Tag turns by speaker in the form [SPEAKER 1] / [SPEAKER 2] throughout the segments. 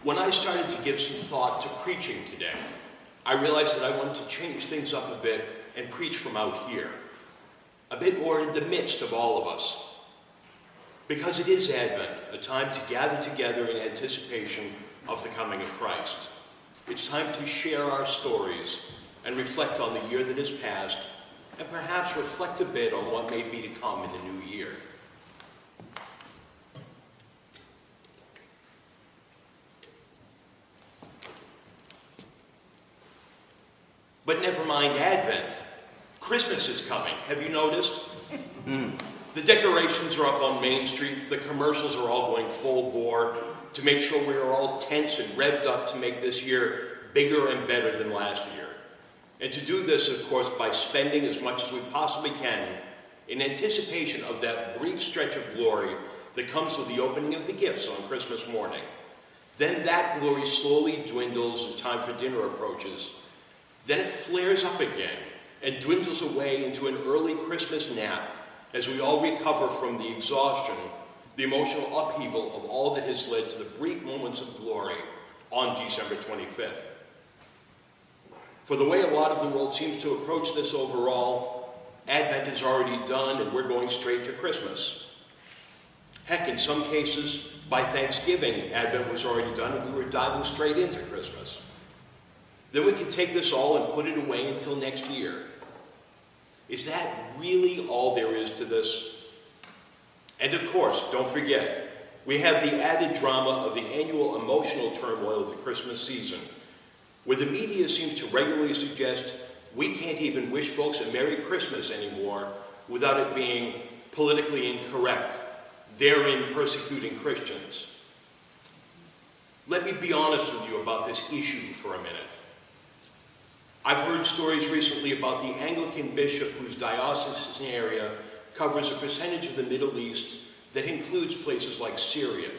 [SPEAKER 1] When I started to give some thought to preaching today, I realized that I wanted to change things up a bit and preach from out here, a bit more in the midst of all of us. Because it is Advent, a time to gather together in anticipation of the coming of Christ. It's time to share our stories and reflect on the year that has passed, and perhaps reflect a bit on what may be to come in the new year. But never mind Advent. Christmas is coming. Have you noticed? The decorations are up on Main Street. The commercials are all going full bore to make sure we are all tense and revved up to make this year bigger and better than last year. And to do this, of course, by spending as much as we possibly can in anticipation of that brief stretch of glory that comes with the opening of the gifts on Christmas morning. Then that glory slowly dwindles as time for dinner approaches. Then it flares up again and dwindles away into an early Christmas nap as we all recover from the exhaustion, the emotional upheaval of all that has led to the brief moments of glory on December 25th. For the way a lot of the world seems to approach this overall, Advent is already done and we're going straight to Christmas. Heck, in some cases, by Thanksgiving, Advent was already done and we were diving straight into Christmas. Then we could take this all and put it away until next year. Is that really all there is to this? And of course, don't forget, we have the added drama of the annual emotional turmoil of the Christmas season, where the media seems to regularly suggest we can't even wish folks a Merry Christmas anymore without it being politically incorrect, therein persecuting Christians. Let me be honest with you about this issue for a minute. I've heard stories recently about the Anglican bishop whose diocesan area covers a percentage of the Middle East that includes places like Syria.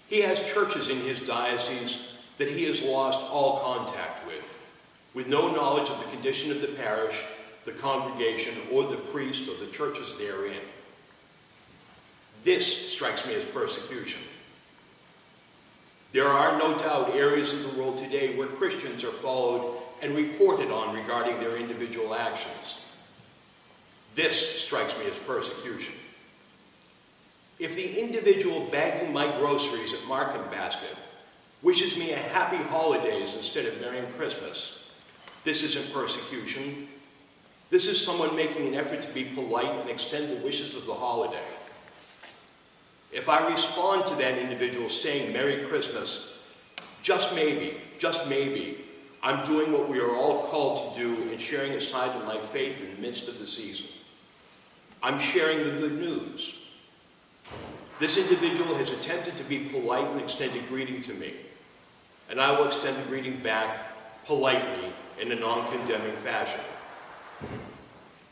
[SPEAKER 1] He has churches in his diocese that he has lost all contact with no knowledge of the condition of the parish, the congregation, or the priest or the churches therein. This strikes me as persecution. There are no doubt areas of the world today where Christians are followed and reported on regarding their individual actions. This strikes me as persecution. If the individual bagging my groceries at Market Basket wishes me a happy holidays instead of Merry Christmas, this isn't persecution. This is someone making an effort to be polite and extend the wishes of the holiday. If I respond to that individual saying Merry Christmas, just maybe, I'm doing what we are all called to do and sharing a side of my faith in the midst of the season. I'm sharing the good news. This individual has attempted to be polite and extend a greeting to me, and I will extend the greeting back politely in a non-condemning fashion.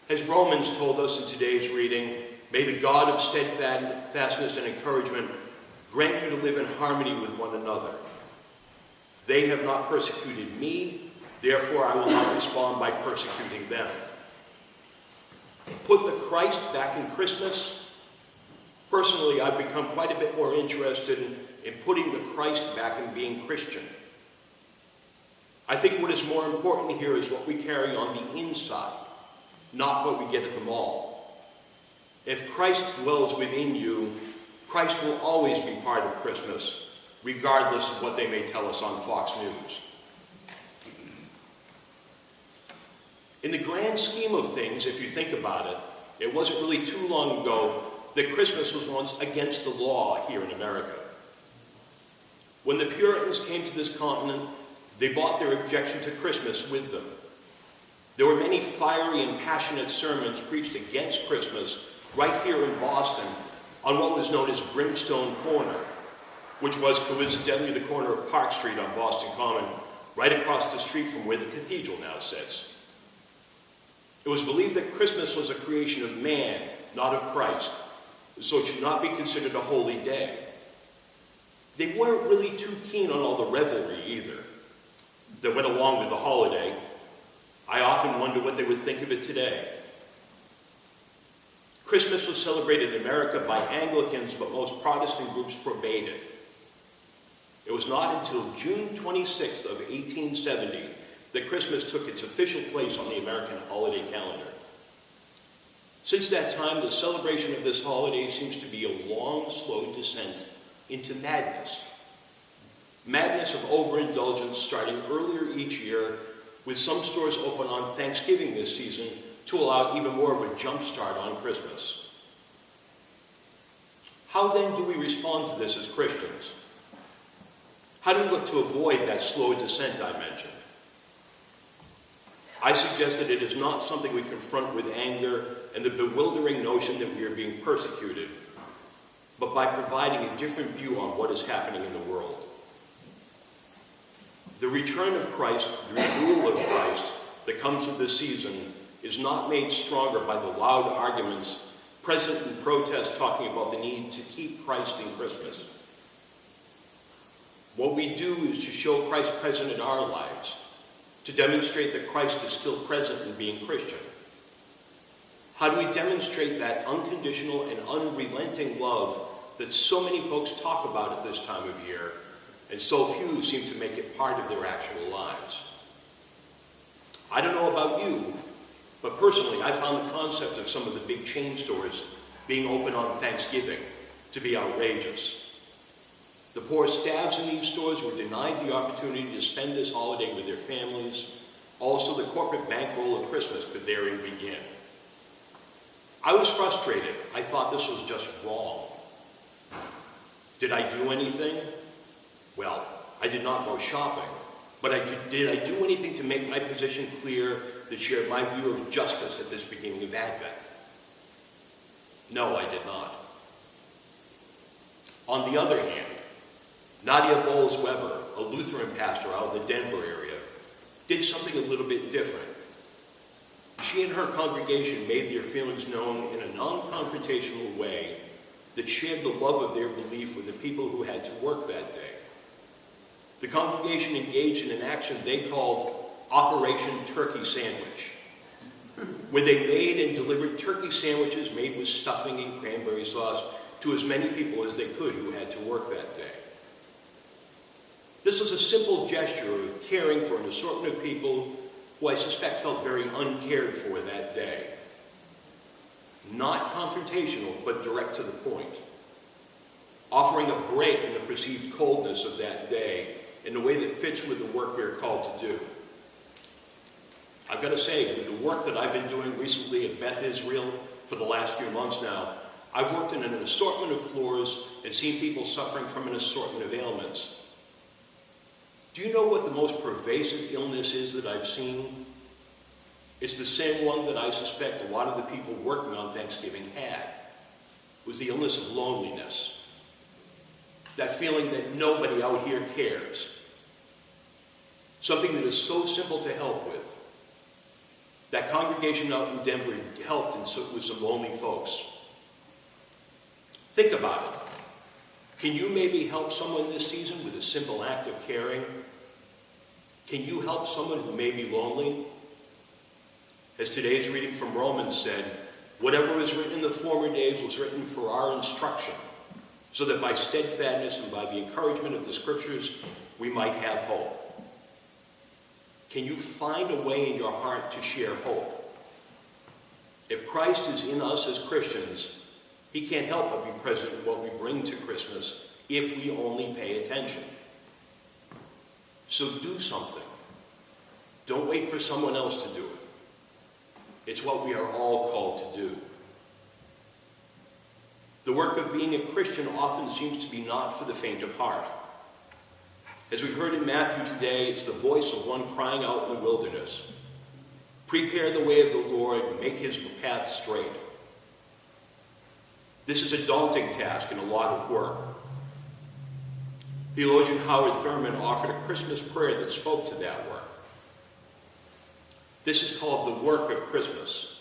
[SPEAKER 1] As Romans told us in today's reading, may the God of steadfastness and encouragement grant you to live in harmony with one another. They have not persecuted me, therefore I will not respond by persecuting them. Put the Christ back in Christmas. Personally, I've become quite a bit more interested in putting the Christ back in being Christian. I think what is more important here is what we carry on the inside, not what we get at the mall. If Christ dwells within you, Christ will always be part of Christmas, regardless of what they may tell us on Fox News. In the grand scheme of things, if you think about it, it wasn't really too long ago that Christmas was once against the law here in America. When the Puritans came to this continent, they brought their objection to Christmas with them. There were many fiery and passionate sermons preached against Christmas right here in Boston on what was known as Brimstone Corner, which was coincidentally the corner of Park Street on Boston Common, right across the street from where the cathedral now sits. It was believed that Christmas was a creation of man, not of Christ, so it should not be considered a holy day. They weren't really too keen on all the revelry either that went along with the holiday. I often wonder what they would think of it today. Christmas was celebrated in America by Anglicans, but most Protestant groups forbade it. It was not until June 26th of 1870 that Christmas took its official place on the American holiday calendar. Since that time, the celebration of this holiday seems to be a long, slow descent into madness. Madness of overindulgence starting earlier each year, with some stores open on Thanksgiving this season to allow even more of a jump start on Christmas. How then do we respond to this as Christians? How do we look to avoid that slow descent I mentioned? I suggest that it is not something we confront with anger and the bewildering notion that we are being persecuted, but by providing a different view on what is happening in the world. The return of Christ, the renewal of Christ that comes with this season is not made stronger by the loud arguments present in protests talking about the need to keep Christ in Christmas. What we do is to show Christ present in our lives, to demonstrate that Christ is still present in being Christian. How do we demonstrate that unconditional and unrelenting love that so many folks talk about at this time of year, and so few seem to make it part of their actual lives? I don't know about you, but personally, I found the concept of some of the big chain stores being open on Thanksgiving to be outrageous. The poor staffs in these stores were denied the opportunity to spend this holiday with their families. Also, the corporate bankroll of Christmas could therein begin. I was frustrated. I thought this was just wrong. Did I do anything? Well, I did not go shopping, but did I do anything to make my position clear that shared my view of justice at this beginning of Advent? No, I did not. On the other hand, Nadia Bowles-Weber, a Lutheran pastor out in the Denver area, did something a little bit different. She and her congregation made their feelings known in a non-confrontational way that shared the love of their belief with the people who had to work that day. The congregation engaged in an action they called Operation Turkey Sandwich, where they made and delivered turkey sandwiches made with stuffing and cranberry sauce to as many people as they could who had to work that day. This was a simple gesture of caring for an assortment of people who I suspect felt very uncared for that day. Not confrontational, but direct to the point. Offering a break in the perceived coldness of that day in a way that fits with the work we are called to do. I've got to say, with the work that I've been doing recently at Beth Israel for the last few months now, I've worked in an assortment of floors and seen people suffering from an assortment of ailments. Do you know what the most pervasive illness is that I've seen? It's the same one that I suspect a lot of the people working on Thanksgiving had. It was the illness of loneliness. That feeling that nobody out here cares. Something that is so simple to help with. That congregation out in Denver helped with some lonely folks. Think about it. Can you maybe help someone this season with a simple act of caring? Can you help someone who may be lonely? As today's reading from Romans said, whatever was written in the former days was written for our instruction, so that by steadfastness and by the encouragement of the Scriptures, we might have hope. Can you find a way in your heart to share hope? If Christ is in us as Christians, he can't help but be present in what we bring to Christmas if we only pay attention. So do something. Don't wait for someone else to do it. It's what we are all called to do. The work of being a Christian often seems to be not for the faint of heart. As we heard in Matthew today, it's the voice of one crying out in the wilderness, "Prepare the way of the Lord, make his path straight." This is a daunting task and a lot of work. Theologian Howard Thurman offered a Christmas prayer that spoke to that work. This is called the work of Christmas.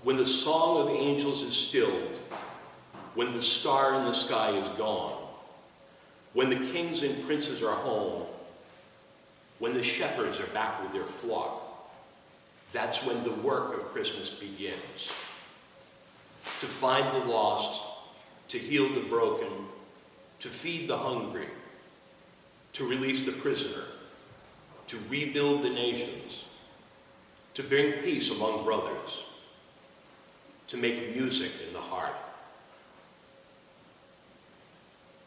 [SPEAKER 1] When the song of angels is stilled, when the star in the sky is gone, when the kings and princes are home, when the shepherds are back with their flock, that's when the work of Christmas begins. To find the lost, to heal the broken, to feed the hungry, to release the prisoner, to rebuild the nations, to bring peace among brothers, to make music in the heart.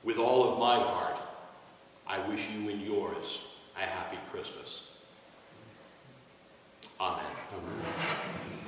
[SPEAKER 1] With all of my heart, I wish you and yours a happy Christmas. Amen.
[SPEAKER 2] Amen.